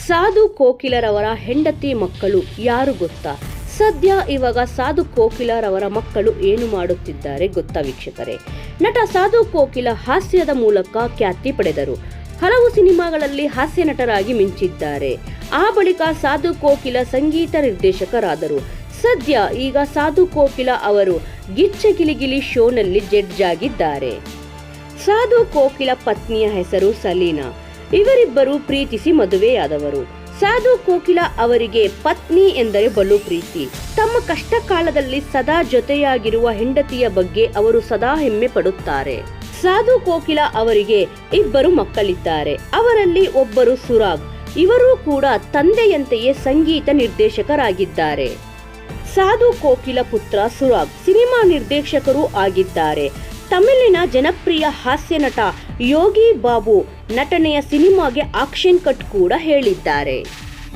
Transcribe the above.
ಸಾಧು ಕೋಕಿಲರವರ ಹೆಂಡತಿ ಮಕ್ಕಳು ಯಾರು ಗೊತ್ತಾ? ಸದ್ಯ ಇವಾಗ ಸಾಧು ಕೋಕಿಲರವರ ಮಕ್ಕಳು ಏನು ಮಾಡುತ್ತಿದ್ದಾರೆ ಗೊತ್ತಾ ವೀಕ್ಷಕರೇ? ನಟ ಸಾಧು ಕೋಕಿಲ ಹಾಸ್ಯದ ಮೂಲಕ ಖ್ಯಾತಿ ಪಡೆದರು. ಹಲವು ಸಿನಿಮಾಗಳಲ್ಲಿ ಹಾಸ್ಯ ನಟರಾಗಿ ಮಿಂಚಿದ್ದಾರೆ. ಆ ಬಳಿಕ ಸಾಧು ಕೋಕಿಲ ಸಂಗೀತ ನಿರ್ದೇಶಕರಾದರು. ಸದ್ಯ ಈಗ ಸಾಧು ಕೋಕಿಲ ಅವರು ಗಿಚ್ಚ ಗಿಲಿಗಿಲಿ ಶೋನಲ್ಲಿ ಜಡ್ಜ್ ಆಗಿದ್ದಾರೆ. ಸಾಧು ಕೋಕಿಲ ಪತ್ನಿಯ ಹೆಸರು ಸಲೀನಾ. ಇವರಿಬ್ಬರು ಪ್ರೀತಿಸಿ ಮದುವೆಯಾದವರು. ಸಾಧು ಕೋಕಿಲ ಅವರಿಗೆ ಪತ್ನಿ ಎಂದರೆ ಬಲು ಪ್ರೀತಿ. ತಮ್ಮ ಕಷ್ಟ ಕಾಲದಲ್ಲಿ ಸದಾ ಜೊತೆಯಾಗಿರುವ ಹೆಂಡತಿಯ ಬಗ್ಗೆ ಅವರು ಸದಾ ಹೆಮ್ಮೆ ಪಡುತ್ತಾರೆ. ಸಾಧು ಕೋಕಿಲ ಅವರಿಗೆ ಇಬ್ಬರು ಮಕ್ಕಳಿದ್ದಾರೆ. ಅವರಲ್ಲಿ ಒಬ್ಬರು ಸುರಾಗ್. ಇವರು ಕೂಡ ತಂದೆಯಂತೆಯೇ ಸಂಗೀತ ನಿರ್ದೇಶಕರಾಗಿದ್ದಾರೆ. ಸಾಧು ಕೋಕಿಲ ಪುತ್ರ ಸುರಾಗ್ ಸಿನಿಮಾ ನಿರ್ದೇಶಕರು ಆಗಿದ್ದಾರೆ. ತಮಿಳಿನ ಜನಪ್ರಿಯ ಹಾಸ್ಯ ನಟ ಯೋಗಿ ಬಾಬು ನಟನೆಯ ಸಿನಿಮಾಗೆ ಆಕ್ಷನ್ ಕಟ್ ಕೂಡ ಹೇಳಿದ್ದಾರೆ.